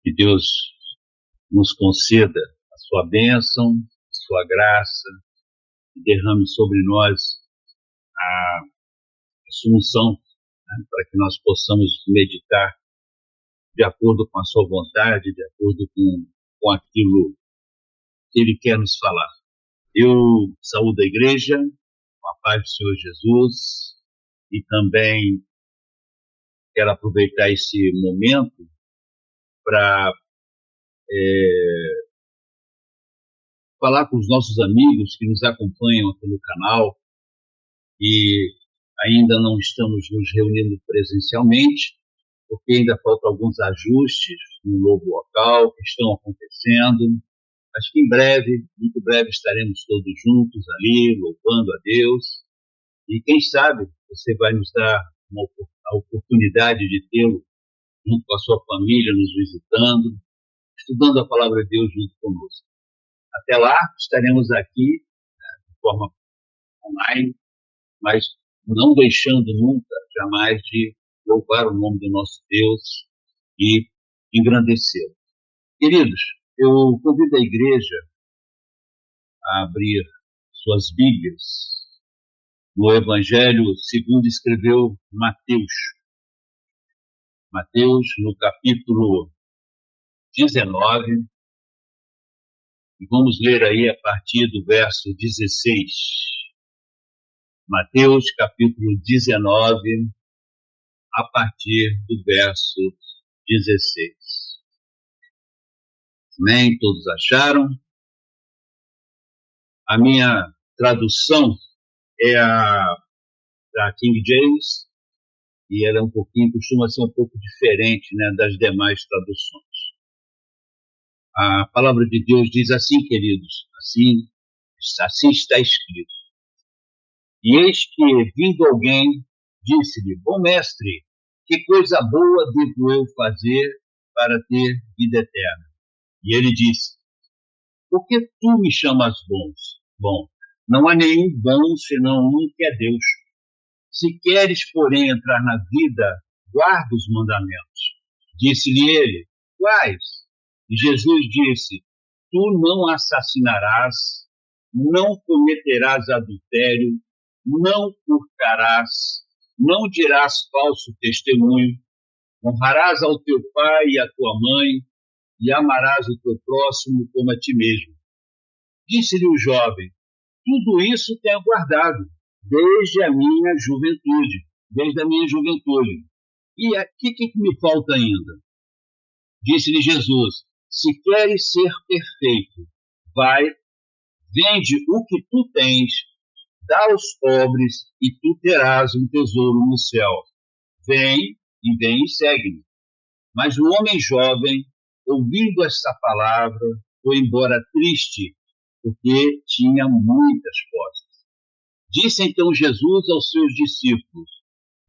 Que Deus nos conceda a sua bênção, a sua graça, e derrame sobre nós a solução, né, para que nós possamos meditar de acordo com a sua vontade, de acordo com aquilo que Ele quer nos falar. Eu saúdo a igreja, com a paz do Senhor Jesus, e também quero aproveitar esse momento para falar com os nossos amigos que nos acompanham aqui no canal e ainda não estamos nos reunindo presencialmente, porque ainda faltam alguns ajustes no novo local que estão acontecendo. Acho que em breve, muito breve, estaremos todos juntos ali, louvando a Deus. E quem sabe você vai nos dar a oportunidade de tê-lo junto com a sua família, nos visitando, estudando a palavra de Deus junto conosco. Até lá, estaremos aqui, de forma online, mas não deixando nunca, jamais, de louvar o nome do nosso Deus e engrandecê-lo. Queridos, eu convido a igreja a abrir suas Bíblias no Evangelho segundo escreveu Mateus. Mateus, no capítulo 19, e vamos ler aí a partir do verso 16. Mateus, capítulo 19, a partir do verso 16. Amém? Todos acharam? A minha tradução é a da King James, e ela costuma ser um pouco diferente, né, das demais traduções. A palavra de Deus diz assim, queridos, assim está escrito. E eis que, vindo alguém, disse-lhe: Bom mestre, que coisa boa devo eu fazer para ter vida eterna? E ele disse: Por que tu me chamas bom? Não há nenhum bom senão um, que é Deus. Se queres, porém, entrar na vida, guarda os mandamentos. Disse-lhe ele: Quais? E Jesus disse: Tu não assassinarás, não cometerás adultério, não furtarás, não dirás falso testemunho, honrarás ao teu pai e à tua mãe, e amarás o teu próximo como a ti mesmo. Disse-lhe o jovem: Tudo isso tenho guardado desde a minha juventude. E o que me falta ainda? Disse-lhe Jesus: Se queres ser perfeito, vai, vende o que tu tens, dá aos pobres, e tu terás um tesouro no céu. Vem e segue-me. Mas o homem jovem, ouvindo esta palavra, foi embora triste, porque tinha muitas posses. Disse então Jesus aos seus discípulos: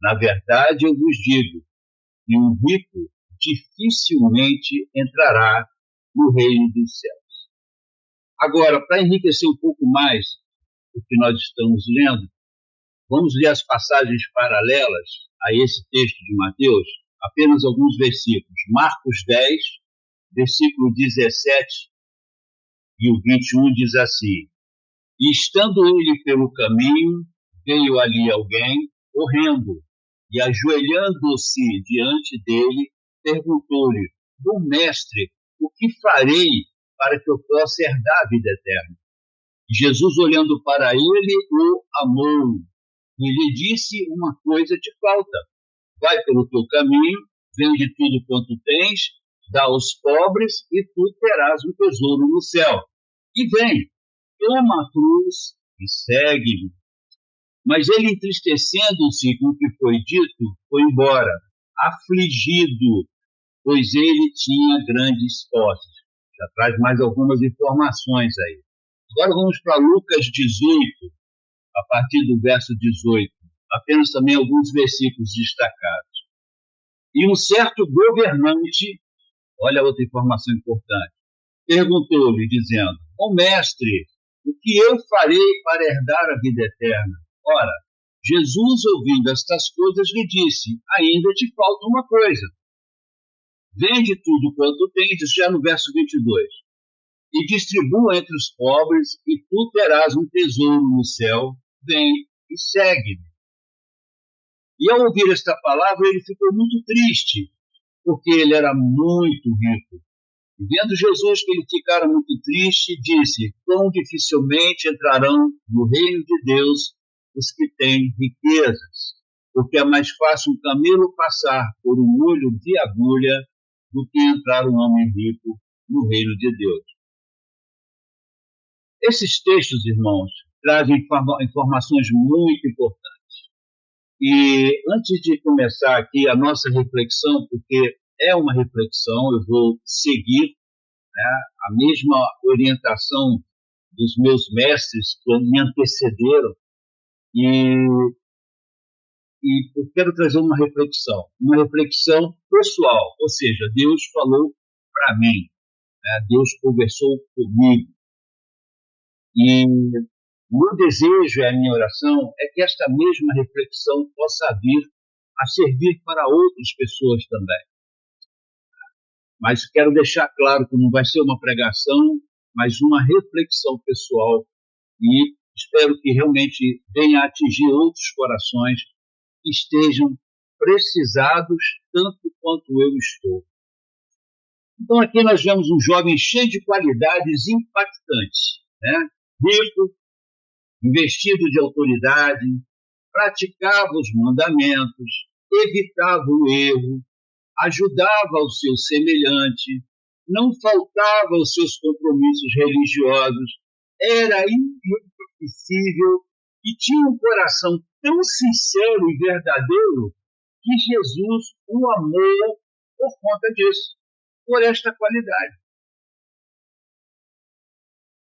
Na verdade eu vos digo, que um rico dificilmente entrará no reino dos céus. Agora, para enriquecer um pouco mais o que nós estamos lendo, vamos ler as passagens paralelas a esse texto de Mateus, apenas alguns versículos. Marcos 10, versículo 17 e o 21 diz assim: E estando ele pelo caminho, veio ali alguém correndo, e ajoelhando-se diante dele, perguntou-lhe: Bom mestre, o que farei para que eu possa herdar a vida eterna? E Jesus, olhando para ele, o amou, e lhe disse: Uma coisa te falta. Vai pelo teu caminho, vende tudo quanto tens, dá aos pobres, e tu terás um tesouro no céu. E vem, toma a cruz e segue-me. Mas ele, entristecendo-se com o que foi dito, foi embora, afligido, pois ele tinha grandes posses. Já traz mais algumas informações aí. Agora vamos para Lucas 18, a partir do verso 18. Apenas também alguns versículos destacados. E um certo governante, olha outra informação importante, perguntou-lhe, dizendo: Ó mestre, o que eu farei para herdar a vida eterna? Ora, Jesus, ouvindo estas coisas, lhe disse: Ainda te falta uma coisa. vende tudo quanto tens, isso já no verso 22, e distribua entre os pobres, e tu terás um tesouro no céu, vem e segue-me. E ao ouvir esta palavra, ele ficou muito triste, porque ele era muito rico. E vendo Jesus que ele ficara muito triste, disse: quão dificilmente entrarão no reino de Deus os que têm riquezas, porque é mais fácil um camelo passar por um olho de agulha do que entrar um homem rico no reino de Deus. Esses textos, irmãos, trazem informações muito importantes. E antes de começar aqui a nossa reflexão, porque é uma reflexão, eu vou seguir, né, a mesma orientação dos meus mestres que me antecederam, e eu quero trazer uma reflexão pessoal, ou seja, Deus falou para mim, né, Deus conversou comigo. E meu desejo e a minha oração é que esta mesma reflexão possa vir a servir para outras pessoas também. Mas quero deixar claro que não vai ser uma pregação, mas uma reflexão pessoal, e espero que realmente venha a atingir outros corações que estejam precisados tanto quanto eu estou. Então aqui nós vemos um jovem cheio de qualidades impactantes, né? Rico, investido de autoridade, praticava os mandamentos, evitava o erro, ajudava o seu semelhante, não faltava aos seus compromissos religiosos, era impossível e tinha um coração tão sincero e verdadeiro que Jesus o amou por conta disso, por esta qualidade.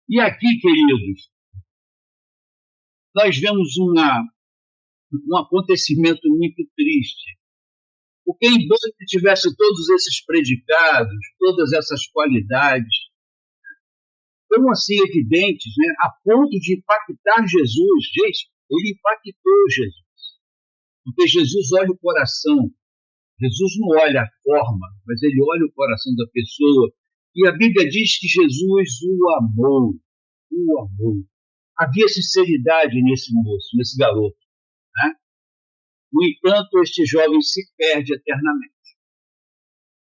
E aqui, queridos, nós vemos um acontecimento muito triste. Porque, embora ele tivesse todos esses predicados, todas essas qualidades, tão assim evidentes, né, a ponto de impactar Jesus. Gente, ele impactou Jesus. Porque Jesus olha o coração. Jesus não olha a forma, mas ele olha o coração da pessoa. E a Bíblia diz que Jesus o amou. O amou. Havia sinceridade nesse moço, nesse garoto, né? No entanto, este jovem se perde eternamente.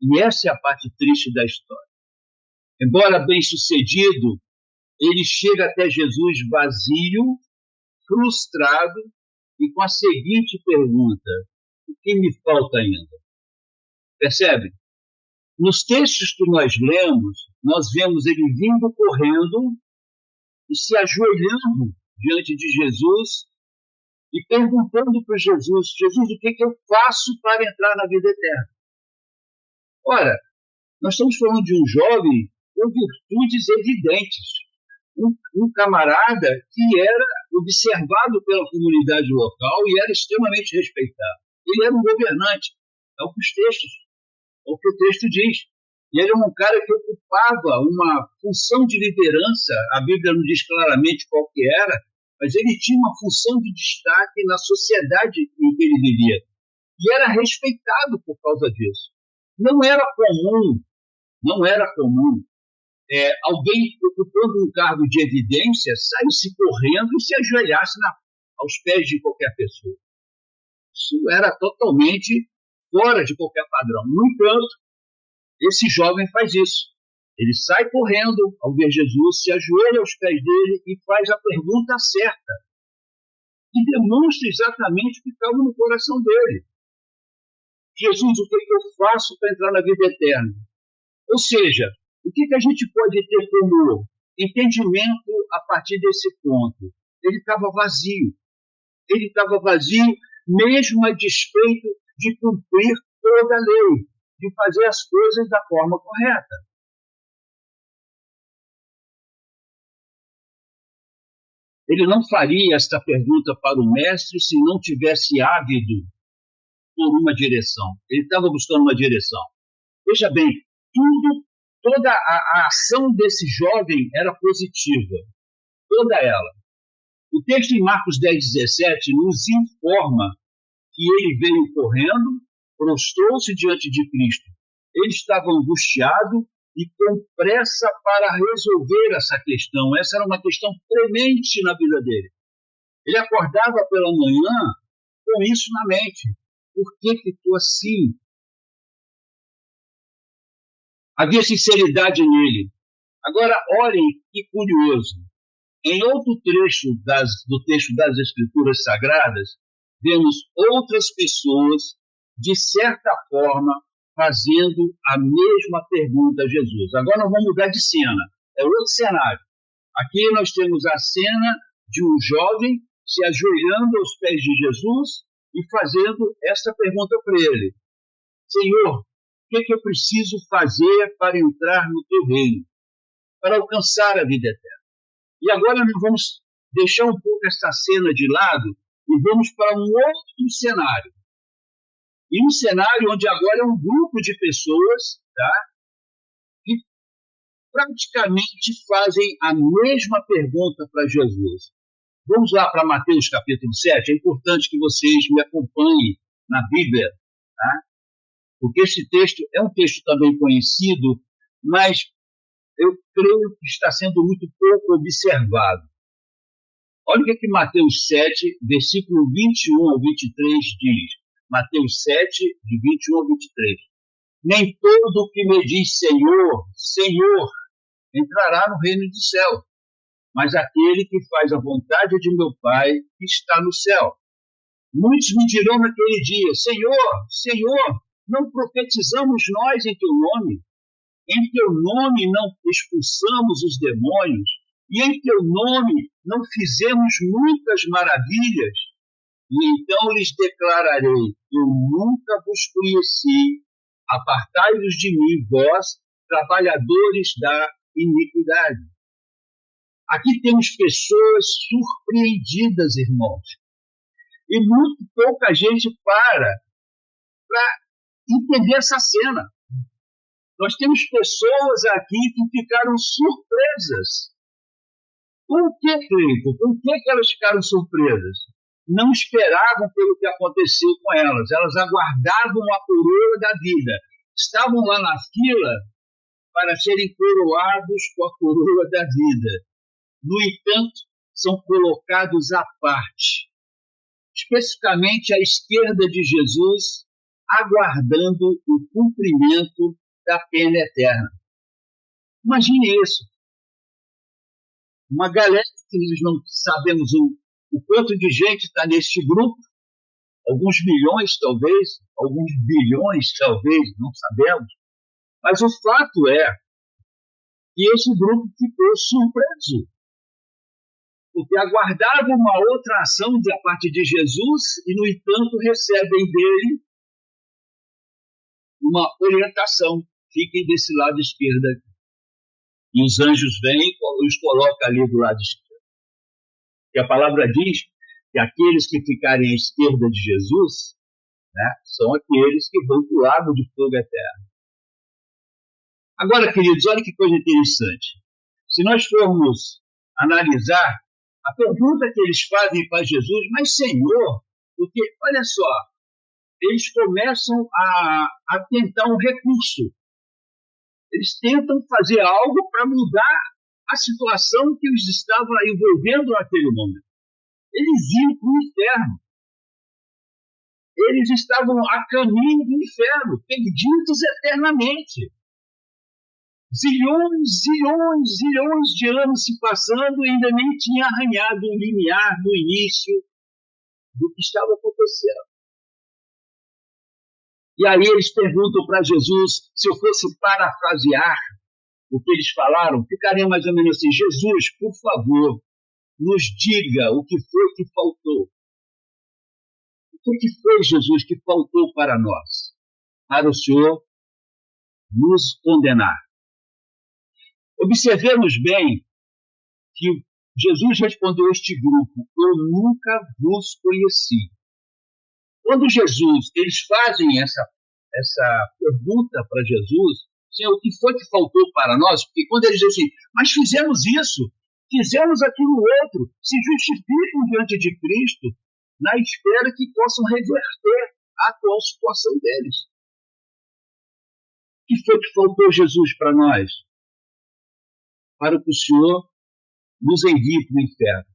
E essa é a parte triste da história. Embora bem-sucedido, ele chega até Jesus vazio, frustrado e com a seguinte pergunta: o que me falta ainda? Percebe? Nos textos que nós lemos, nós vemos ele vindo correndo e se ajoelhando diante de Jesus e perguntando para Jesus: Jesus, o que eu faço para entrar na vida eterna? Ora, nós estamos falando de um jovem com virtudes evidentes, um camarada que era observado pela comunidade local e era extremamente respeitado. Ele era um governante, é o que o texto diz. E ele é um cara que ocupava uma função de liderança, a Bíblia não diz claramente qual que era, mas ele tinha uma função de destaque na sociedade em que ele vivia. E era respeitado por causa disso. Não era comum alguém ocupando um cargo de evidência saísse correndo e se ajoelhasse aos pés de qualquer pessoa. Isso era totalmente fora de qualquer padrão. No entanto, esse jovem faz isso. Ele sai correndo ao ver Jesus, se ajoelha aos pés dele e faz a pergunta certa. E demonstra exatamente o que estava no coração dele. Jesus, o que eu faço para entrar na vida eterna? Ou seja, o que a gente pode ter como entendimento a partir desse ponto? Ele estava vazio. Ele estava vazio mesmo a despeito de cumprir toda a lei, de fazer as coisas da forma correta. Ele não faria esta pergunta para o mestre se não tivesse ávido por uma direção. Ele estava buscando uma direção. Veja bem, toda a ação desse jovem era positiva. Toda ela. O texto em Marcos 10:17 nos informa que ele veio correndo, prostrou-se diante de Cristo Ele estava angustiado e com pressa para resolver essa questão. Essa era uma questão premente na vida dele. Ele acordava pela manhã com isso na mente. Por que estou assim? Havia sinceridade nele. Agora, olhem que curioso. Em outro trecho do texto das Escrituras Sagradas, vemos outras pessoas, de certa forma, fazendo a mesma pergunta a Jesus. Agora nós vamos mudar de cena. É outro cenário. Aqui nós temos a cena de um jovem se ajoelhando aos pés de Jesus e fazendo essa pergunta para ele. Senhor, o que eu preciso fazer para entrar no teu reino? Para alcançar a vida eterna. E agora nós vamos deixar um pouco essa cena de lado e vamos para um outro cenário. E um cenário onde agora é um grupo de pessoas, tá, que praticamente fazem a mesma pergunta para Jesus. Vamos lá para Mateus capítulo 7. É importante que vocês me acompanhem na Bíblia, tá? Porque esse texto é um texto também conhecido, mas eu creio que está sendo muito pouco observado. Olha o que Mateus 7, versículo 21 ao 23 diz. Mateus 7, de 21 ao 23. Nem todo que me diz Senhor, Senhor, entrará no reino do céu, mas aquele que faz a vontade de meu Pai que está no céu. Muitos me dirão naquele dia, Senhor, Senhor, não profetizamos nós em teu nome? Em teu nome não expulsamos os demônios? E em teu nome não fizemos muitas maravilhas? E então lhes declararei, eu nunca vos conheci, apartai-vos de mim, vós, trabalhadores da iniquidade. Aqui temos pessoas surpreendidas, irmãos. E muito pouca gente para entender essa cena. Nós temos pessoas aqui que ficaram surpresas. Por que, Cleiton? Por que elas ficaram surpresas? Não esperavam pelo que aconteceu com elas. Elas aguardavam a coroa da vida. Estavam lá na fila para serem coroados com a coroa da vida. No entanto, são colocados à parte, especificamente à esquerda de Jesus, aguardando o cumprimento da pena eterna. Imagine isso. Uma galera que nós não sabemos o quanto de gente está neste grupo, alguns milhões talvez, alguns bilhões talvez, não sabemos, mas o fato é que esse grupo ficou surpreso, porque aguardavam uma outra ação da parte de Jesus e, no entanto, recebem dele uma orientação. Fiquem desse lado esquerdo. E os anjos vêm e os colocam ali do lado esquerdo. E a palavra diz que aqueles que ficarem à esquerda de Jesus, né, são aqueles que vão para o lago de fogo eterno. Agora, queridos, olha que coisa interessante. Se nós formos analisar a pergunta que eles fazem para Jesus, mas Senhor, porque, olha só, eles começam a tentar um recurso. Eles tentam fazer algo para mudar a situação que eles estavam envolvendo naquele momento. Eles iam para o inferno. Eles estavam a caminho do inferno, perdidos eternamente. Zilhões de anos se passando e ainda nem tinha arranhado o limiar do início do que estava acontecendo. E aí eles perguntam para Jesus, se eu fosse parafrasear o que eles falaram, ficaria mais ou menos assim, Jesus, por favor, nos diga o que foi que faltou. O que foi, Jesus, que faltou para nós? Para o Senhor nos condenar. Observemos bem que Jesus respondeu a este grupo, eu nunca vos conheci. Quando eles fazem essa pergunta para Jesus, Senhor, o que foi que faltou para nós? Porque quando eles dizem assim, mas fizemos isso, fizemos aquilo outro, se justificam diante de Cristo na espera que possam reverter a atual situação deles. que foi que faltou Jesus para nós? Para que o Senhor nos envie para o inferno.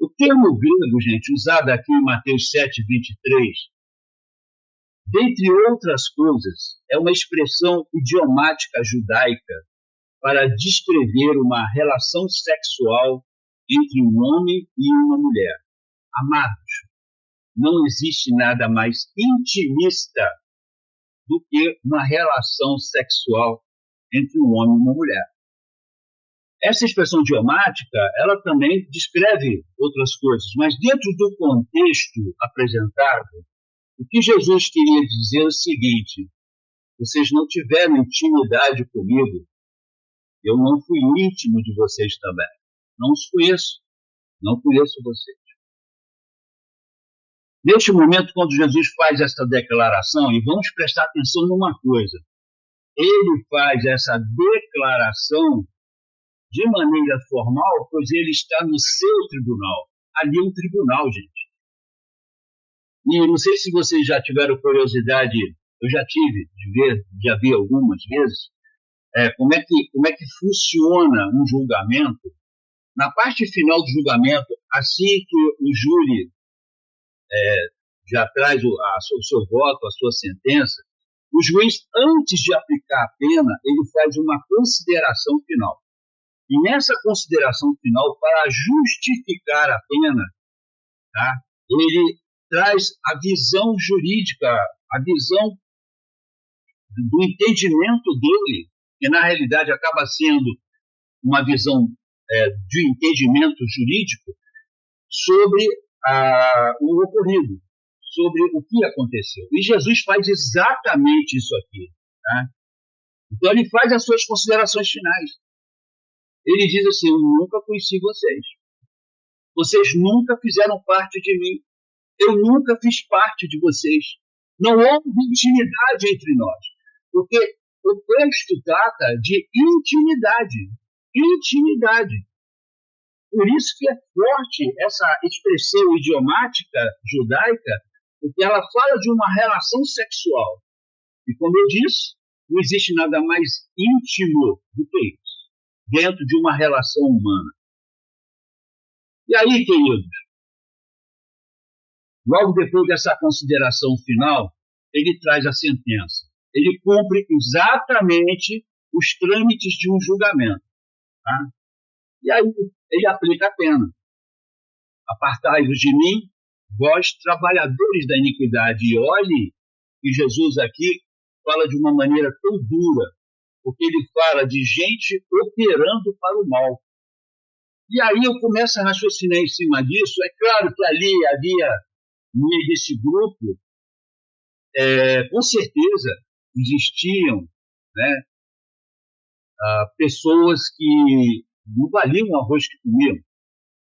O termo grego, gente, usado aqui em Mateus 7:23, dentre outras coisas, é uma expressão idiomática judaica para descrever uma relação sexual entre um homem e uma mulher. Amados, não existe nada mais intimista do que uma relação sexual entre um homem e uma mulher. Essa expressão idiomática, ela também descreve outras coisas, mas dentro do contexto apresentado, o que Jesus queria dizer é o seguinte: vocês não tiveram intimidade comigo, eu não fui íntimo de vocês também. Não os conheço, não conheço vocês. Neste momento, quando Jesus faz essa declaração, e vamos prestar atenção numa coisa, ele faz essa declaração de maneira formal, pois ele está no seu tribunal. Ali é um tribunal, gente. E não sei se vocês já tiveram curiosidade, eu já tive, de ver, já vi algumas vezes, como é que funciona um julgamento. Na parte final do julgamento, assim que o júri já traz o seu voto, a sua sentença, o juiz, antes de aplicar a pena, ele faz uma consideração final. E nessa consideração final, para justificar a pena, tá, ele traz a visão jurídica, a visão do entendimento dele, que na realidade acaba sendo uma visão de entendimento jurídico sobre o ocorrido, sobre o que aconteceu. E Jesus faz exatamente isso aqui. Tá? Então ele faz as suas considerações finais. Ele diz assim: eu nunca conheci vocês. Vocês nunca fizeram parte de mim. Eu nunca fiz parte de vocês. Não houve intimidade entre nós. Porque o texto trata de intimidade. Intimidade. Por isso que é forte essa expressão idiomática judaica, porque ela fala de uma relação sexual. E como eu disse, não existe nada mais íntimo do que isso, dentro de uma relação humana. E aí, queridos, logo depois dessa consideração final, ele traz a sentença. Ele cumpre exatamente os trâmites de um julgamento. Tá? E aí ele aplica a pena. Apartai-vos de mim, vós trabalhadores da iniquidade. E olhe que Jesus aqui fala de uma maneira tão dura, porque ele fala de gente operando para o mal. E aí eu começo a raciocinar em cima disso. É claro que ali havia, no meio desse grupo, com certeza existiam, né, pessoas que não valiam o arroz que comiam.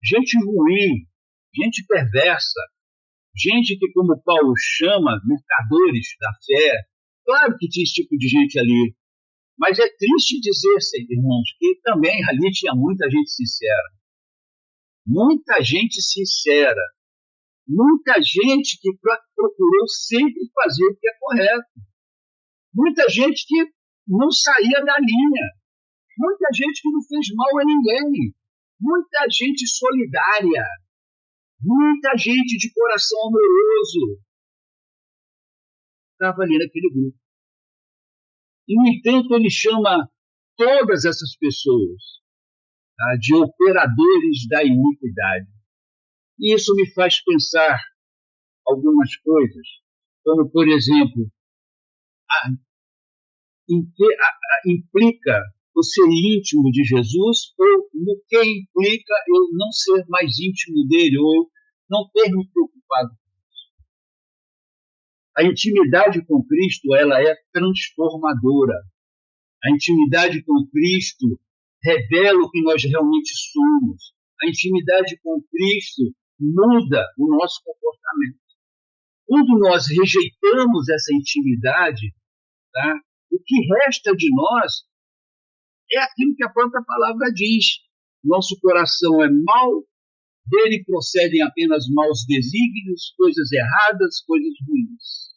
Gente ruim, gente perversa, gente que, como Paulo chama, mercadores da fé. Claro que tinha esse tipo de gente ali. Mas é triste dizer, irmãos, que também ali tinha muita gente sincera. Muita gente sincera. Muita gente que procurou sempre fazer o que é correto. Muita gente que não saía da linha. Muita gente que não fez mal a ninguém. Muita gente solidária. Muita gente de coração amoroso. Estava ali naquele grupo. E, no entanto, ele chama todas essas pessoas, tá, de operadores da iniquidade. E isso me faz pensar algumas coisas, como, por exemplo, implica o ser íntimo de Jesus, ou no que implica eu não ser mais íntimo dele, ou não ter me preocupado. A intimidade com Cristo, ela é transformadora. A intimidade com Cristo revela o que nós realmente somos. A intimidade com Cristo muda o nosso comportamento. Quando nós rejeitamos essa intimidade, tá, o que resta de nós é aquilo que a própria palavra diz. Nosso coração é mau, dele procedem apenas maus desígnios, coisas erradas, coisas ruins.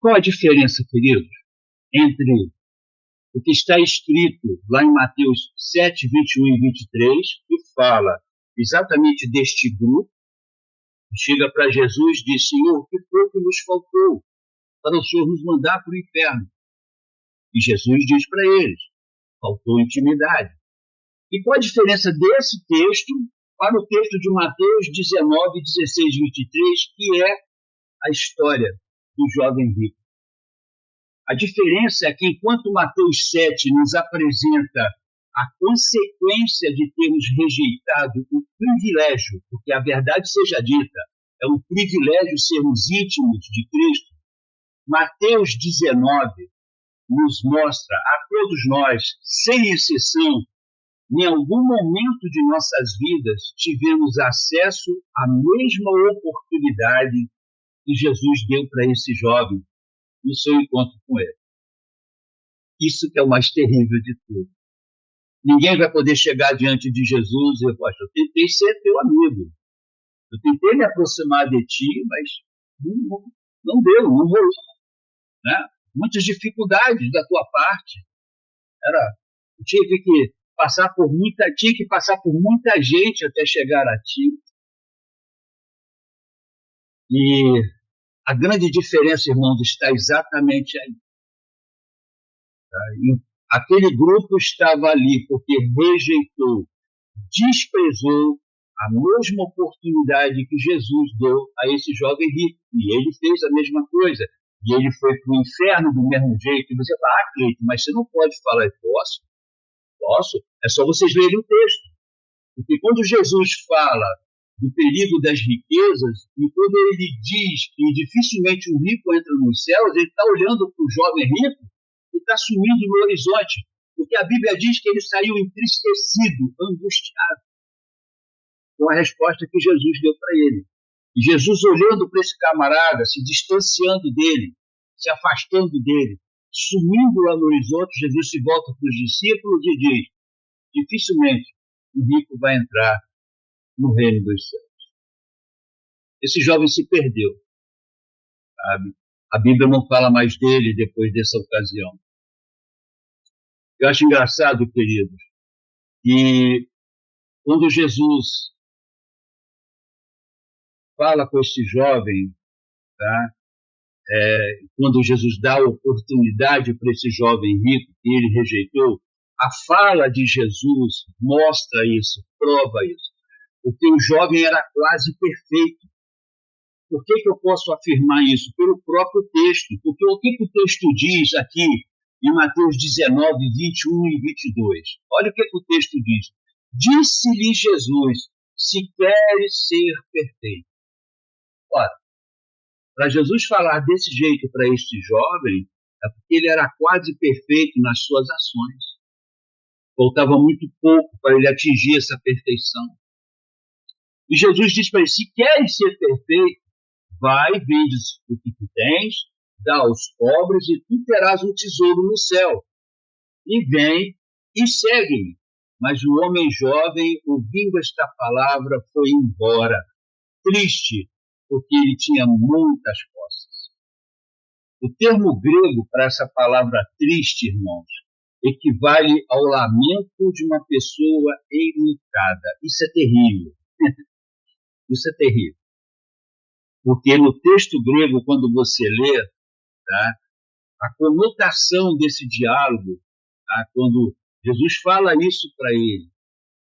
Qual a diferença, queridos, entre o que está escrito lá em Mateus 7, 21 e 23, que fala exatamente deste grupo, que chega para Jesus e diz: Senhor, o que foi que nos faltou para o Senhor nos mandar para o inferno? E Jesus diz para eles: faltou intimidade. E qual a diferença desse texto para o texto de Mateus 19, 16 e 23, que é a história do jovem rico? A diferença é que, enquanto Mateus 7 nos apresenta a consequência de termos rejeitado o privilégio, porque a verdade seja dita, é um privilégio sermos íntimos de Cristo, Mateus 19 nos mostra a todos nós, sem exceção, em algum momento de nossas vidas, tivemos acesso à mesma oportunidade que Jesus deu para esse jovem no seu encontro com ele. Isso que é o mais terrível de tudo. Ninguém vai poder chegar diante de Jesus e dizer: eu tentei ser teu amigo, eu tentei me aproximar de ti, mas não deu, não rolou. Né? Muitas dificuldades da tua parte. Eu tinha que passar por muita gente até chegar a ti. E a grande diferença, irmãos, está exatamente aí. Aquele grupo estava ali porque rejeitou, desprezou a mesma oportunidade que Jesus deu a esse jovem rico. E ele fez a mesma coisa. E ele foi para o inferno do mesmo jeito. E você fala: Cleiton, mas você não pode falar. Posso? É só vocês lerem o texto. Porque quando Jesus fala do perigo das riquezas, e quando ele diz que dificilmente o rico entra nos céus, ele está olhando para o jovem rico e está sumindo no horizonte. Porque a Bíblia diz que ele saiu entristecido, angustiado, com a resposta que Jesus deu para ele. E Jesus, olhando para esse camarada, se distanciando dele, se afastando dele, sumindo lá no horizonte, Jesus se volta para os discípulos e diz: dificilmente o rico vai entrar no reino dos céus. Esse jovem se perdeu, sabe? A Bíblia não fala mais dele depois dessa ocasião. Eu acho engraçado, queridos, que quando Jesus fala com esse jovem, tá? Quando Jesus dá a oportunidade para esse jovem rico que ele rejeitou, a fala de Jesus mostra isso, prova isso. Porque o jovem era quase perfeito. Por que eu posso afirmar isso? Pelo próprio texto. Porque o que o texto diz aqui em Mateus 19, 21 e 22? Olha o que o texto diz. Disse-lhe Jesus: se queres ser perfeito. Ora, para Jesus falar desse jeito para este jovem, é porque ele era quase perfeito nas suas ações. Faltava muito pouco para ele atingir essa perfeição. E Jesus diz para ele: se queres ser perfeito, vai, vende o que tu tens, dá aos pobres e tu terás um tesouro no céu. E vem e segue-me. Mas o homem jovem, ouvindo esta palavra, foi embora, triste, porque ele tinha muitas posses. O termo grego para essa palavra triste, irmãos, equivale ao lamento de uma pessoa enlutada. Isso é terrível. Isso é terrível. Porque no texto grego, quando você lê, tá, a conotação desse diálogo, tá, quando Jesus fala isso para ele,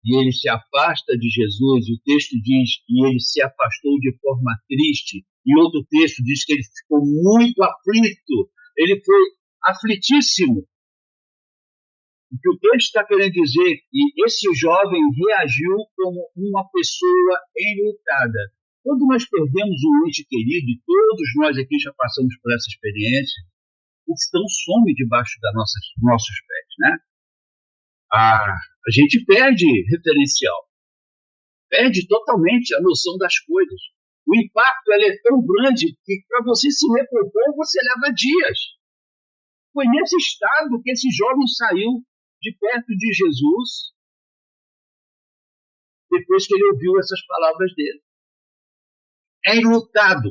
e ele se afasta de Jesus, e o texto diz que ele se afastou de forma triste, e outro texto diz que ele ficou muito aflito, ele foi aflitíssimo. O que o texto está querendo dizer é que esse jovem reagiu como uma pessoa enlutada. Quando nós perdemos um ente querido, e todos nós aqui já passamos por essa experiência, o cristão some debaixo dos nossos pés, né? A gente perde referencial, perde totalmente a noção das coisas. O impacto é tão grande que para você se recompor, você leva dias. Foi nesse estado que esse jovem saiu de perto de Jesus, depois que ele ouviu essas palavras dele. É enlutado.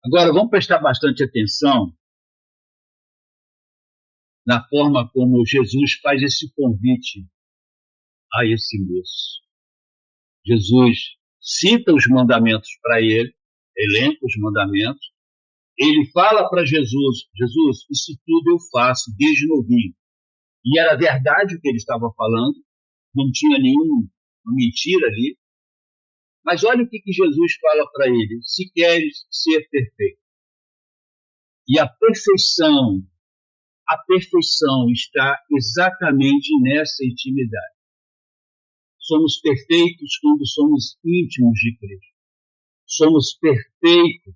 Agora, vamos prestar bastante atenção na forma como Jesus faz esse convite a esse moço. Jesus cita os mandamentos para ele, elenca os mandamentos, ele fala para Jesus, Jesus, isso tudo eu faço desde novinho. E era verdade o que ele estava falando, não tinha nenhuma mentira ali. Mas olha o que Jesus fala para ele, se queres ser perfeito. E a perfeição está exatamente nessa intimidade. Somos perfeitos quando somos íntimos de Cristo. Somos perfeitos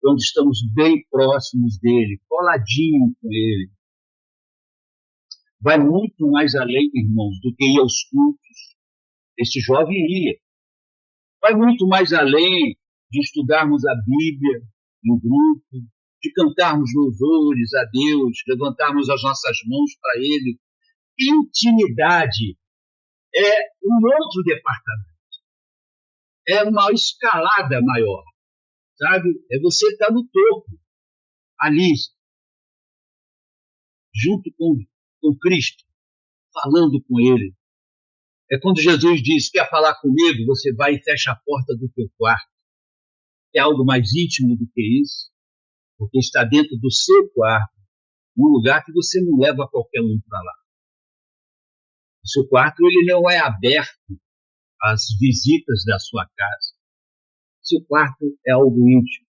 quando estamos bem próximos dele, coladinho com ele. Vai muito mais além, irmãos, do que ir aos cultos. Esse jovem ia. Vai muito mais além de estudarmos a Bíblia em grupo, de cantarmos louvores a Deus, levantarmos as nossas mãos para ele. Intimidade é um outro departamento. É uma escalada maior, sabe? É você estar no topo, ali, junto com Cristo, falando com ele. É quando Jesus diz, quer falar comigo, você vai e fecha a porta do teu quarto. É algo mais íntimo do que isso, porque está dentro do seu quarto, num lugar que você não leva qualquer um para lá. O seu quarto ele não é aberto às visitas da sua casa. O seu quarto é algo íntimo.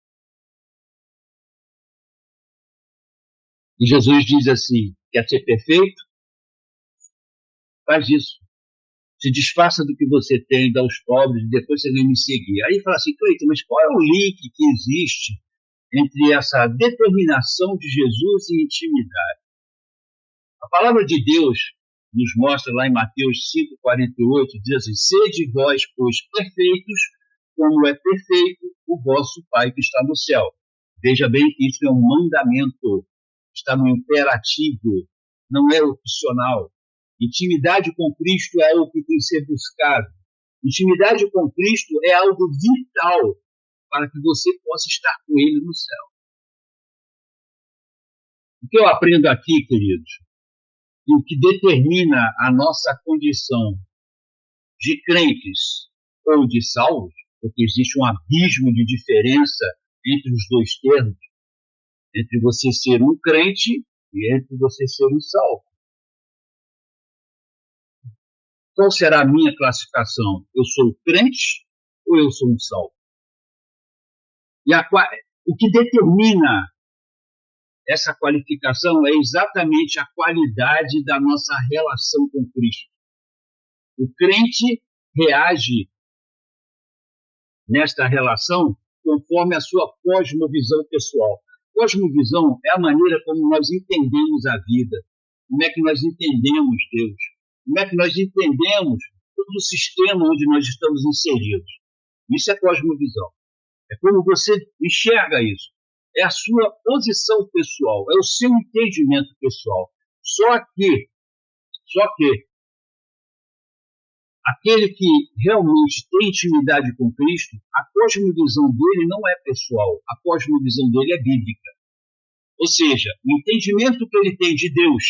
E Jesus diz assim, quer ser perfeito? Faz isso. Se desfaça do que você tem, dá aos pobres, e depois você vem me seguir. Aí fala assim, Cleiton, mas qual é o link que existe entre essa determinação de Jesus e intimidade? A palavra de Deus nos mostra lá em Mateus 5,48, diz assim, sede vós, pois, perfeitos, como é perfeito o vosso Pai que está no céu. Veja bem que isso é um mandamento, está no imperativo, não é opcional. Intimidade com Cristo é algo que tem que ser buscado. Intimidade com Cristo é algo vital para que você possa estar com Ele no céu. O que eu aprendo aqui, queridos, e o que determina a nossa condição de crentes ou de salvos, porque existe um abismo de diferença entre os dois termos, entre você ser um crente e entre você ser um salvo. Qual será a minha classificação? Eu sou crente ou eu sou um salvo? E o que determina essa qualificação é exatamente a qualidade da nossa relação com Cristo. O crente reage nesta relação conforme a sua cosmovisão pessoal. Cosmovisão é a maneira como nós entendemos a vida, como é que nós entendemos Deus, como é que nós entendemos todo o sistema onde nós estamos inseridos. Isso é cosmovisão. É como você enxerga isso. É a sua posição pessoal, é o seu entendimento pessoal. Só que aquele que realmente tem intimidade com Cristo, a cosmovisão dele não é pessoal, a cosmovisão dele é bíblica. Ou seja, o entendimento que ele tem de Deus,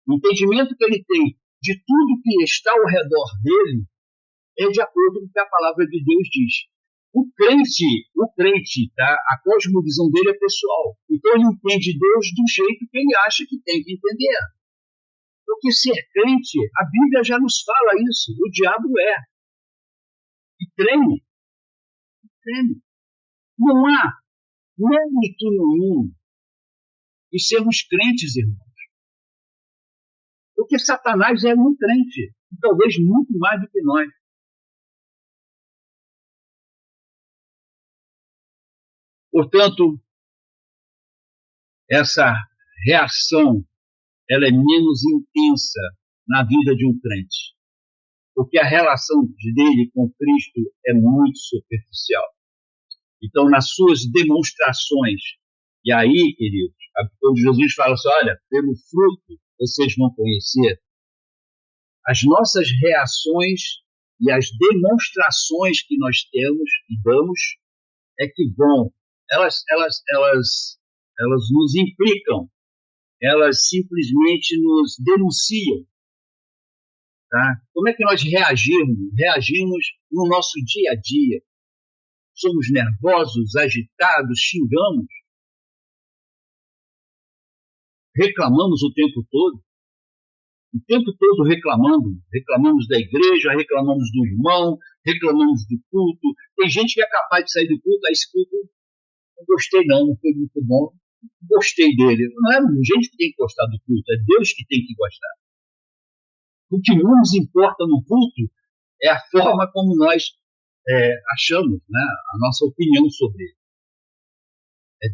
o entendimento que ele tem de tudo que está ao redor dele, é de acordo com o que a palavra de Deus diz. O crente, tá? A cosmovisão dele é pessoal. Então ele entende Deus do jeito que ele acha que tem que entender. Porque ser crente, a Bíblia já nos fala isso, o diabo é. E treme. Não há mérito nenhum de sermos crentes, irmãos. Porque Satanás é um crente, e talvez muito mais do que nós. Portanto, essa reação ela é menos intensa na vida de um crente, porque a relação dele com Cristo é muito superficial. Então, nas suas demonstrações, e aí, queridos, quando Jesus fala assim, olha, pelo fruto vocês vão conhecer, as nossas reações e as demonstrações que nós temos e damos é que vão elas nos implicam, elas simplesmente nos denunciam. Tá? Como é que nós reagimos? Reagimos no nosso dia a dia. Somos nervosos, agitados, xingamos, reclamamos o tempo todo reclamamos da igreja, reclamamos do irmão, reclamamos do culto. Tem gente que é capaz de sair do culto, esse culto não gostei não foi muito bom, gostei dele. Não é a gente que tem que gostar do culto, é Deus que tem que gostar. O que nos importa no culto é a forma como nós achamos, né, a nossa opinião sobre ele. É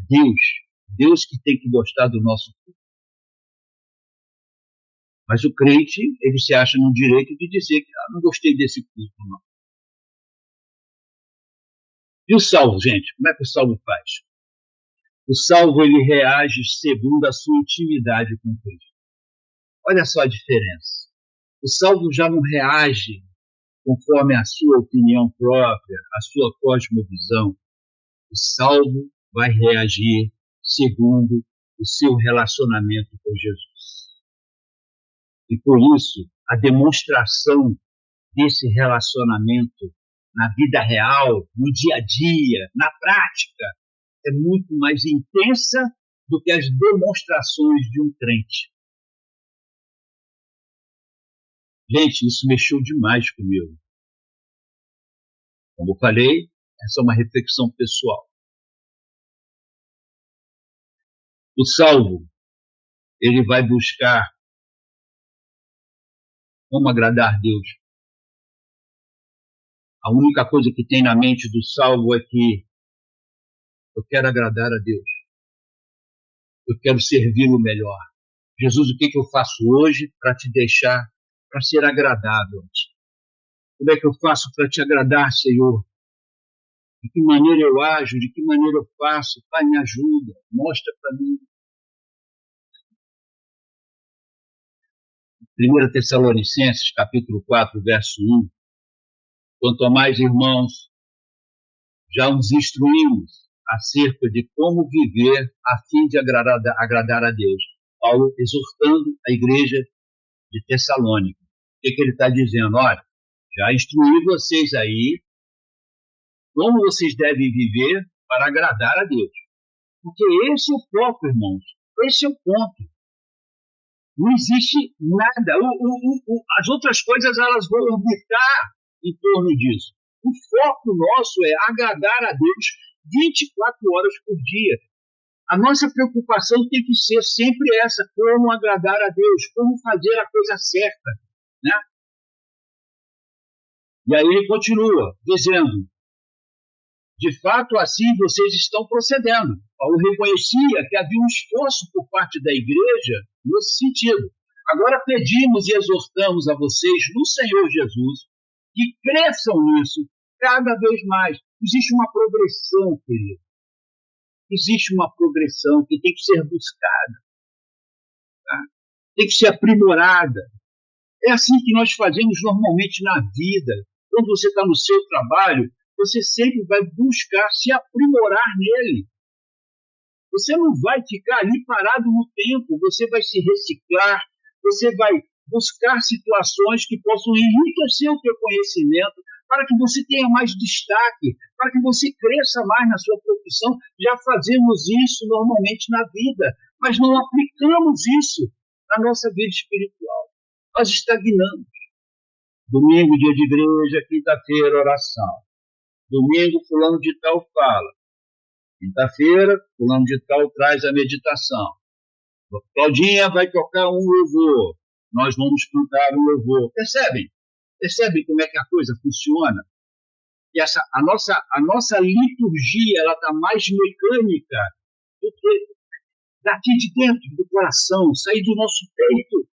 Deus que tem que gostar do nosso culto. Mas o crente, ele se acha no direito de dizer que não gostei desse culto, não. E o salvo, gente? Como é que o salvo faz? O salvo, ele reage segundo a sua intimidade com Cristo. Olha só a diferença. O salvo já não reage conforme a sua opinião própria, a sua cosmovisão. O salvo vai reagir segundo o seu relacionamento com Jesus. E por isso, a demonstração desse relacionamento na vida real, no dia a dia, na prática, é muito mais intensa do que as demonstrações de um crente. Gente, isso mexeu demais comigo. Como eu falei, essa é uma reflexão pessoal. O salvo, ele vai buscar como agradar a Deus. A única coisa que tem na mente do salvo é que eu quero agradar a Deus. Eu quero servi-lo melhor. Jesus, o que eu faço hoje para te deixar, para ser agradável? Como é que eu faço para te agradar, Senhor? De que maneira eu ajo? De que maneira eu faço? Pai, me ajuda. Mostra para mim. 1 Tessalonicenses, capítulo 4, verso 1. Quanto a mais, irmãos, já nos instruímos acerca de como viver a fim de agradar a Deus. Paulo exortando a igreja de Tessalônica. O que ele está dizendo? Olha, já instruí vocês aí como vocês devem viver para agradar a Deus. Porque esse é o foco, irmãos. Esse é o ponto. Não existe nada. As outras coisas elas vão orbitar em torno disso. O foco nosso é agradar a Deus 24 horas por dia. A nossa preocupação tem que ser sempre essa, como agradar a Deus, como fazer a coisa certa. Né? E aí ele continua dizendo, de fato, assim vocês estão procedendo. Paulo reconhecia que havia um esforço por parte da igreja nesse sentido. Agora pedimos e exortamos a vocês, no Senhor Jesus, que cresçam nisso cada vez mais. Existe uma progressão, querido. Existe uma progressão que tem que ser buscada. Tá? Tem que ser aprimorada. É assim que nós fazemos normalmente na vida. Quando você está no seu trabalho, você sempre vai buscar se aprimorar nele. Você não vai ficar ali parado no tempo, você vai se reciclar, você vai buscar situações que possam enriquecer o teu conhecimento, para que você tenha mais destaque, para que você cresça mais na sua profissão. Já fazemos isso normalmente na vida, mas não aplicamos isso na nossa vida espiritual. Nós estagnamos. Domingo, dia de igreja, quinta-feira, oração. Domingo, fulano de tal fala. Quinta-feira, fulano de tal traz a meditação. Claudinha vai tocar um louvor. Nós vamos cantar um louvor. Percebem? Percebem como é que a coisa funciona? E a nossa liturgia ela está mais mecânica do que daqui de dentro do coração, sair do nosso peito.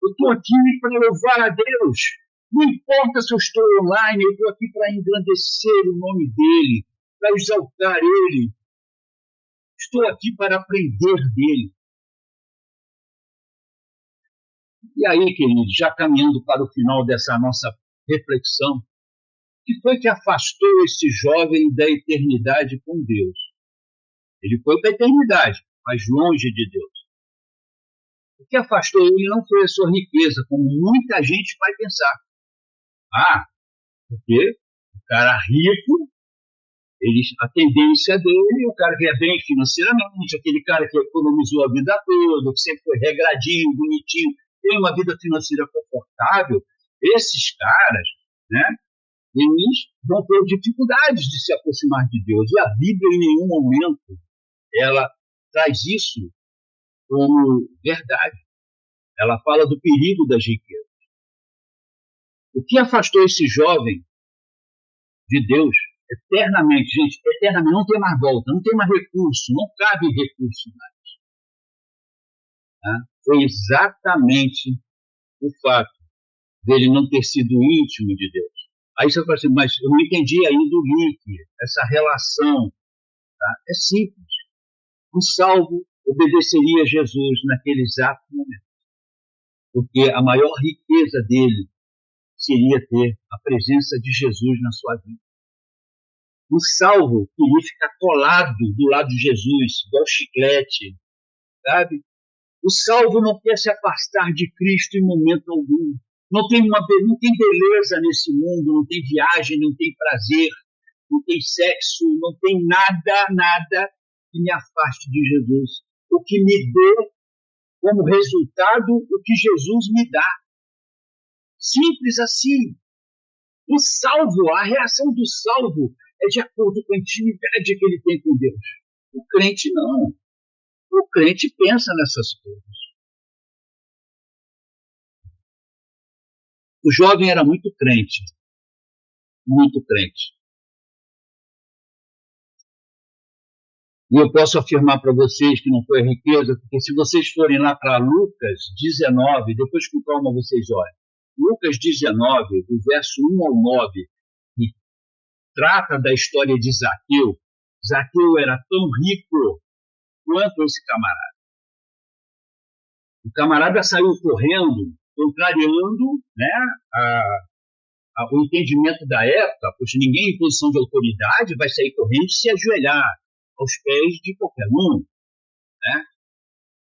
Eu estou aqui para louvar a Deus. Não importa se eu estou online, eu estou aqui para engrandecer o nome dEle, para exaltar Ele. Estou aqui para aprender dEle. E aí, queridos, já caminhando para o final dessa nossa reflexão, que foi que afastou esse jovem da eternidade com Deus? Ele foi para a eternidade, mas longe de Deus. O que afastou ele não foi a sua riqueza, como muita gente vai pensar. Porque o cara rico, a tendência dele, o cara que é bem financeiramente, aquele cara que economizou a vida toda, que sempre foi regradinho, bonitinho, tem uma vida financeira confortável, esses caras, né, eles vão ter dificuldades de se aproximar de Deus. E a Bíblia, em nenhum momento, ela traz isso como verdade. Ela fala do perigo das riquezas. O que afastou esse jovem de Deus eternamente? Gente, eternamente não tem mais volta, não tem mais recurso, não cabe recurso mais. Foi exatamente o fato dele não ter sido íntimo de Deus. Aí você fala assim, mas eu não entendi ainda o link, essa relação. É simples. O salvo obedeceria a Jesus naquele exato momento. Porque a maior riqueza dele seria ter a presença de Jesus na sua vida. O salvo queria ficar colado do lado de Jesus, igual chiclete, sabe? O salvo não quer se afastar de Cristo em momento algum. Não tem beleza nesse mundo, não tem viagem, não tem prazer, não tem sexo, não tem nada que me afaste de Jesus. O que me dê como resultado o que Jesus me dá. Simples assim. O salvo, a reação do salvo é de acordo com a intimidade que ele tem com Deus. O crente não. O crente pensa nessas coisas. O jovem era muito crente. Muito crente. E eu posso afirmar para vocês que não foi a riqueza, porque se vocês forem lá para Lucas 19, depois com calma vocês olhem. Lucas 19, do verso 1 ao 9, que trata da história de Zaqueu. Zaqueu era tão rico quanto esse camarada. O camarada saiu correndo, contrariando, né, o entendimento da época, pois ninguém em posição de autoridade vai sair correndo e se ajoelhar aos pés de qualquer um. Né?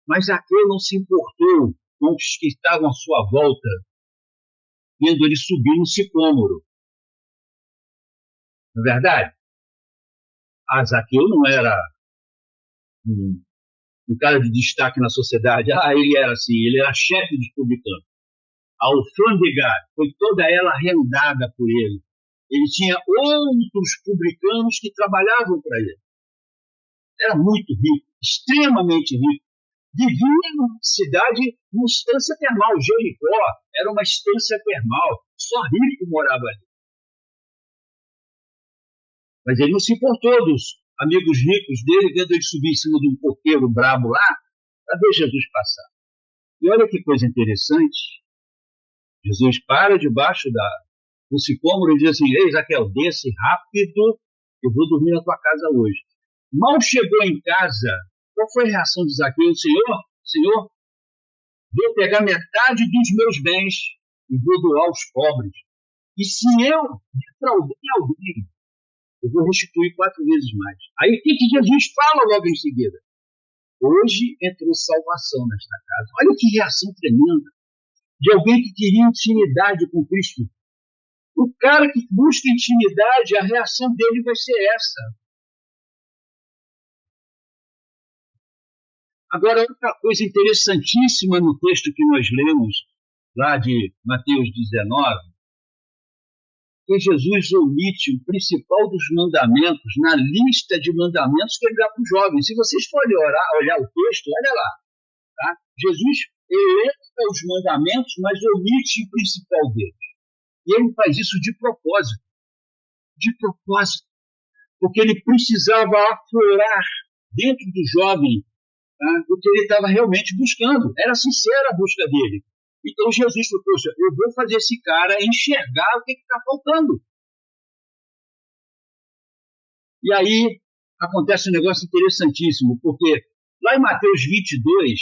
Mas Zaqueu não se importou com os que estavam à sua volta, vendo ele subir no sicômoro. Não é verdade? Zaqueu não era um cara de destaque na sociedade. Ele era assim, ele era chefe dos publicanos. A alfândega foi toda ela arrendada por ele. Ele tinha outros publicanos que trabalhavam para ele. Era muito rico, extremamente rico. Vivia numa cidade, numa estância termal. Jericó era uma estância termal. Só rico morava ali. Mas ele não se importou dos amigos ricos dele, vendo ele subir em cima de um coqueiro brabo lá, para ver Jesus passar. E olha que coisa interessante. Jesus para debaixo do sicômoro e diz assim, ei, Zaqueu, desce rápido, eu vou dormir na tua casa hoje. Mal chegou em casa, qual foi a reação de Zaqueu? Senhor, vou pegar metade dos meus bens e vou doar aos pobres. E se eu defraudei alguém, eu vou restituir 4 vezes mais. Aí o que Jesus fala logo em seguida? Hoje entrou salvação nesta casa. Olha que reação tremenda de alguém que queria intimidade com Cristo. O cara que busca intimidade, a reação dele vai ser essa. Agora, outra coisa interessantíssima no texto que nós lemos, lá de Mateus 19, que Jesus omite o principal dos mandamentos na lista de mandamentos que ele dá para os jovens. Se vocês forem olhar o texto, olha lá. Tá? Jesus eleva os mandamentos, mas omite o principal deles. E ele faz isso de propósito. De propósito. Porque ele precisava aflorar dentro do jovem, tá, o que ele estava realmente buscando. Era sincera a busca dele. Então Jesus falou, poxa, eu vou fazer esse cara enxergar o que está faltando. E aí acontece um negócio interessantíssimo, porque lá em Mateus 22,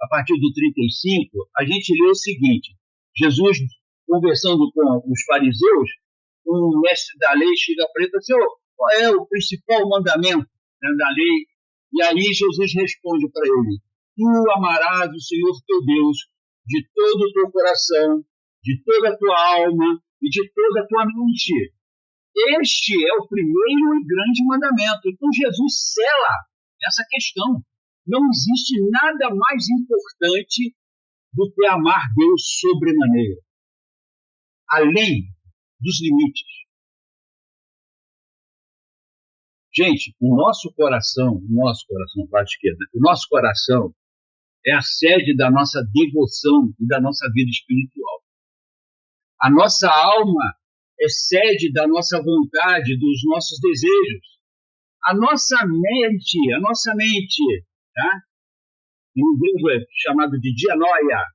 a partir do 35, a gente lê o seguinte, Jesus conversando com os fariseus, um mestre da lei chega para ele e fala assim, qual é o principal mandamento, né, da lei? E aí Jesus responde para ele, tu amarás o Senhor teu Deus de todo o teu coração, de toda a tua alma e de toda a tua mente. Este é o primeiro e grande mandamento. Então Jesus sela essa questão. Não existe nada mais importante do que amar Deus sobremaneira, além dos limites. Gente, o nosso coração, para a esquerda, o nosso coração é a sede da nossa devoção e da nossa vida espiritual. A nossa alma é sede da nossa vontade, dos nossos desejos. A nossa mente, tá? Em grego é chamado de dianoia,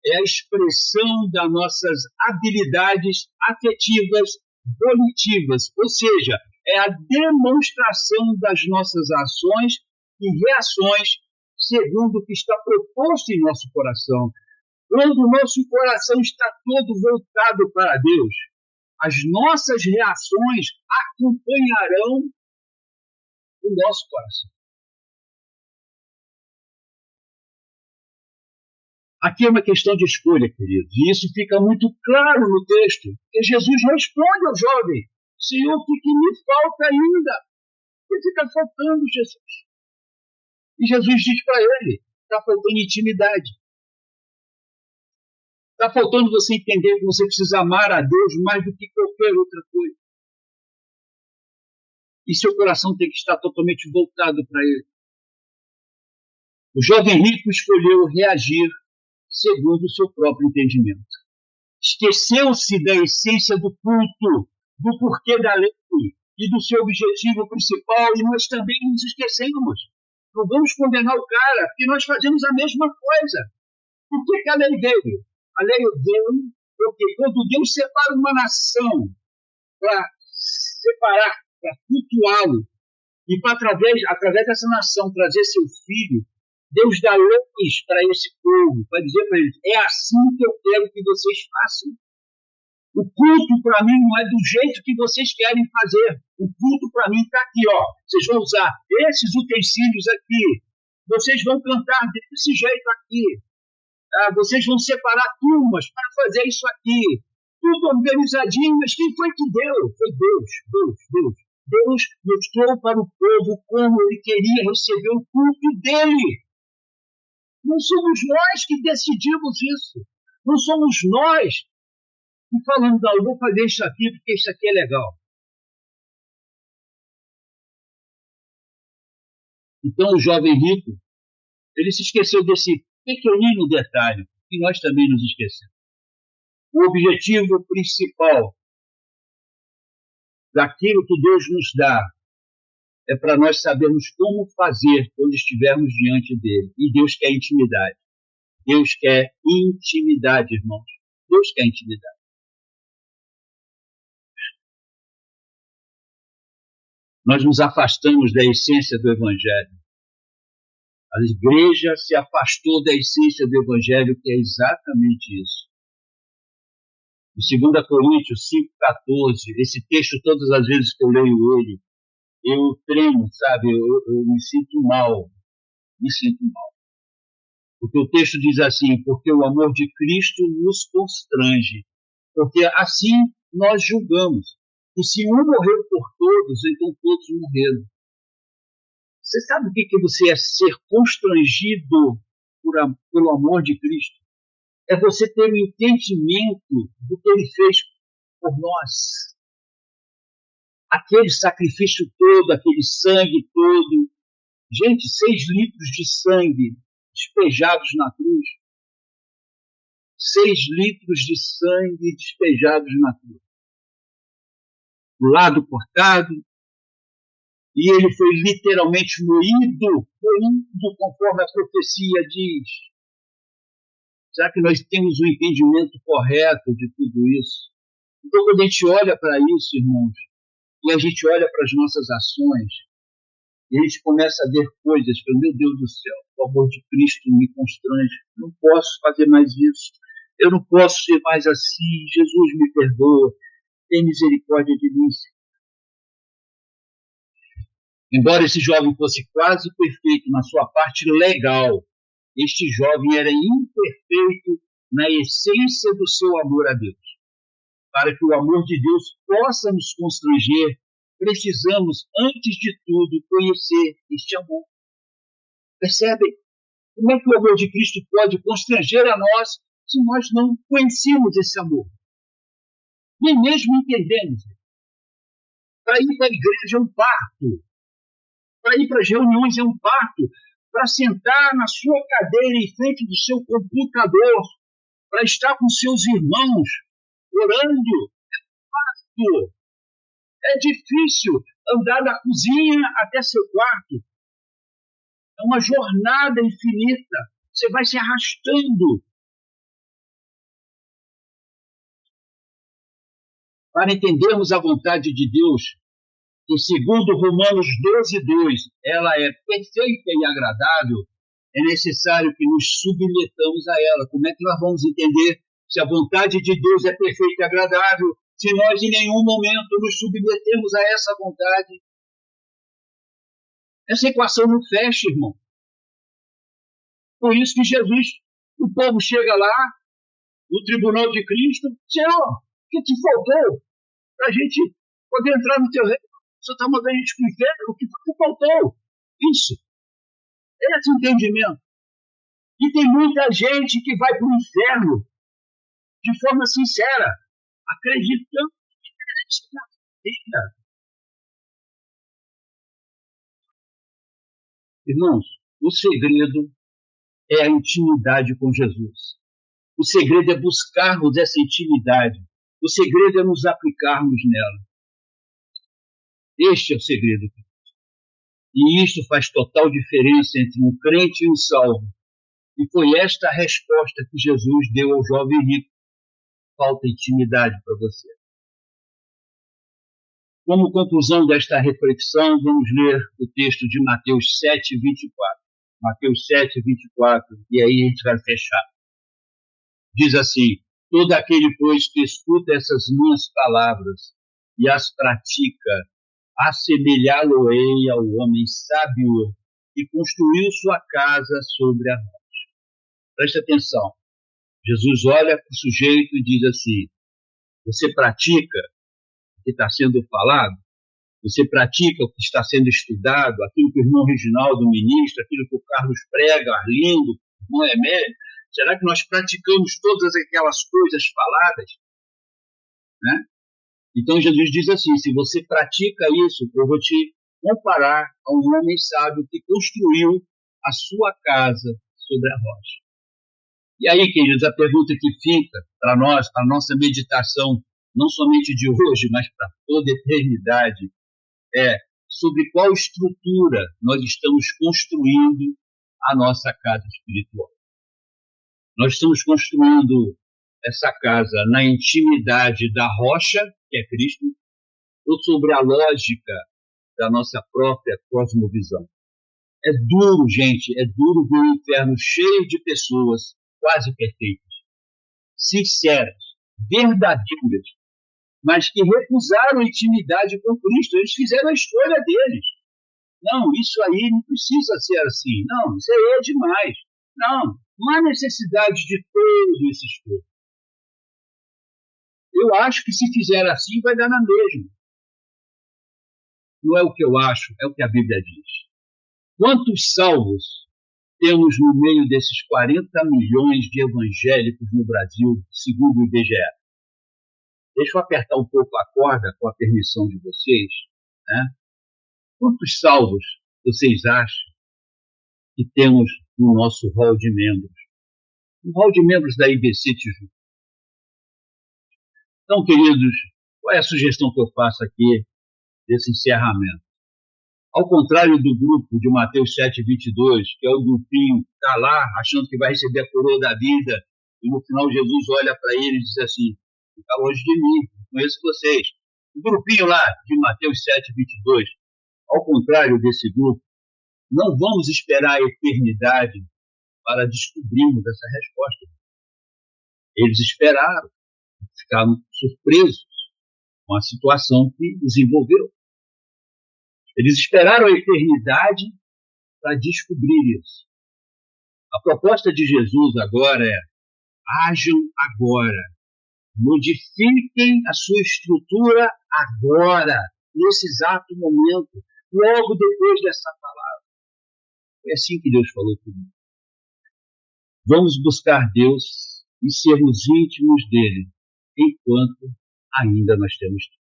é a expressão das nossas habilidades afetivas, volitivas, ou seja, é a demonstração das nossas ações e reações segundo o que está proposto em nosso coração. Quando o nosso coração está todo voltado para Deus, as nossas reações acompanharão o nosso coração. Aqui é uma questão de escolha, queridos, e isso fica muito claro no texto, que Jesus responde ao jovem, Senhor, o que me falta ainda? O que está faltando, Jesus? E Jesus diz para ele, está faltando intimidade. Está faltando você entender que você precisa amar a Deus mais do que qualquer outra coisa. E seu coração tem que estar totalmente voltado para Ele. O jovem rico escolheu reagir segundo o seu próprio entendimento. Esqueceu-se da essência do culto, do porquê da lei e do seu objetivo principal, e nós também nos esquecemos. Não vamos condenar o cara, porque nós fazemos a mesma coisa. Por que a lei veio? A lei veio porque quando Deus separa uma nação para separar, para cultuá-lo, e para através dessa nação trazer seu filho, Deus dá leis para esse povo, para dizer para eles, é assim que eu quero que vocês façam. O culto para mim não é do jeito que vocês querem fazer. O culto para mim está aqui, ó. Vocês vão usar esses utensílios aqui. Vocês vão cantar desse jeito aqui. Tá? Vocês vão separar turmas para fazer isso aqui. Tudo organizadinho, mas quem foi que deu? Foi Deus. Deus mostrou para o povo como ele queria receber o culto dele. Não somos nós que decidimos isso. Não somos nós que falamos, eu vou fazer isso aqui porque isso aqui é legal. Então o jovem rico, ele se esqueceu desse pequenino detalhe, que nós também nos esquecemos. O objetivo principal daquilo que Deus nos dá é para nós sabermos como fazer quando estivermos diante dele. E Deus quer intimidade. Deus quer intimidade, irmãos. Deus quer intimidade. Nós nos afastamos da essência do Evangelho. A igreja se afastou da essência do Evangelho, que é exatamente isso. Em 2 Coríntios 5,14, esse texto, todas as vezes que eu leio ele, eu tremo, sabe? Eu me sinto mal. Porque o texto diz assim, porque o amor de Cristo nos constrange. Porque assim nós julgamos. E se um morreu por todos, então todos morreram. Você sabe o que você é ser constrangido pelo amor de Cristo? É você ter o entendimento do que ele fez por nós. Aquele sacrifício todo, aquele sangue todo. Gente, 6 litros de sangue despejados na cruz. 6 litros de sangue despejados na cruz. O lado cortado, e ele foi literalmente moído conforme a profecia diz. Será que nós temos o entendimento correto de tudo isso? Então, quando a gente olha para isso, irmãos, e a gente olha para as nossas ações, e a gente começa a ver coisas que, meu Deus do céu, o amor de Cristo me constrange, eu não posso fazer mais isso, eu não posso ser mais assim, Jesus me perdoa. tem misericórdia de mim. Embora esse jovem fosse quase perfeito na sua parte legal, este jovem era imperfeito na essência do seu amor a Deus. Para que o amor de Deus possa nos constranger, precisamos, antes de tudo, conhecer este amor. Percebem? Como é que o amor de Cristo pode constranger a nós se nós não conhecemos esse amor? Nem mesmo entendemos. Para ir para a igreja é um parto. Para ir para as reuniões é um parto. Para sentar na sua cadeira em frente do seu computador, para estar com seus irmãos, orando, é um parto. É difícil andar da cozinha até seu quarto. É uma jornada infinita. Você vai se arrastando. Para entendermos a vontade de Deus, que segundo Romanos 12:2, ela é perfeita e agradável, é necessário que nos submetamos a ela. Como é que nós vamos entender se a vontade de Deus é perfeita e agradável, se nós em nenhum momento nos submetemos a essa vontade? Essa equação não fecha, irmão. Por isso que Jesus, o povo chega lá, no tribunal de Cristo, Senhor, o que te faltou para a gente poder entrar no teu reino? O Senhor está mandando a gente para o inferno, o que faltou? Isso. Esse entendimento. E tem muita gente que vai para o inferno de forma sincera, acreditando que na vida. Irmãos, o segredo é a intimidade com Jesus. O segredo é buscarmos essa intimidade. O segredo é nos aplicarmos nela. Este é o segredo. E isso faz total diferença entre um crente e um salvo. E foi esta a resposta que Jesus deu ao jovem rico. Falta intimidade para você. Como conclusão desta reflexão, vamos ler o texto de Mateus 7:24. Mateus 7:24, e aí a gente vai fechar. Diz assim: todo aquele, pois, que escuta essas minhas palavras e as pratica, assemelhá-lo-ei ao homem sábio que construiu sua casa sobre a rocha. Presta atenção. Jesus olha para o sujeito e diz assim: você pratica o que está sendo falado? Você pratica o que está sendo estudado? Aquilo que o irmão Reginaldo ministra, aquilo que o Carlos prega, Arlindo, o irmão Emélio? Será que nós praticamos todas aquelas coisas faladas? Né? Então Jesus diz assim: se você pratica isso, eu vou te comparar a um homem sábio que construiu a sua casa sobre a rocha. E aí, queridos, a pergunta que fica para nós, a nossa meditação, não somente de hoje, mas para toda a eternidade, é sobre qual estrutura nós estamos construindo a nossa casa espiritual. Nós estamos construindo essa casa na intimidade da rocha, que é Cristo, ou sobre a lógica da nossa própria cosmovisão. É duro, gente, é duro ver um inferno cheio de pessoas quase perfeitas, sinceras, verdadeiras, mas que recusaram a intimidade com Cristo. Eles fizeram a escolha deles. Não, isso aí não precisa ser assim. Não, isso aí é demais. Não há necessidade de todo esse esforço. Eu acho que se fizer assim vai dar na mesma. Não é o que eu acho, é o que a Bíblia diz. Quantos salvos temos no meio desses 40 milhões de evangélicos no Brasil, segundo o IBGE? Deixa eu apertar um pouco a corda com a permissão de vocês. Né? Quantos salvos vocês acham que temos no nosso hall de membros? No hall de membros da IBC Tijuca. Então, queridos, qual é a sugestão que eu faço aqui desse encerramento? Ao contrário do grupo de Mateus 7:22, que é o grupinho que está lá achando que vai receber a coroa da vida, e no final Jesus olha para ele e diz assim: fica longe de mim, conheço vocês. O grupinho lá de Mateus 7:22, ao contrário desse grupo, não vamos esperar a eternidade para descobrirmos essa resposta. Eles esperaram, ficaram surpresos. com a situação que desenvolveu. Eles esperaram a eternidade para descobrir isso. A proposta de Jesus agora é: ajam agora, modifiquem a sua estrutura agora, nesse exato momento, logo depois dessa palavra. É assim que Deus falou comigo. Vamos buscar Deus e sermos íntimos dele, enquanto ainda nós temos tempo.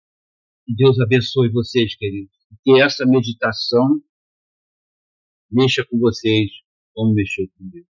Que Deus abençoe vocês, queridos. Que essa meditação mexa com vocês como mexeu comigo.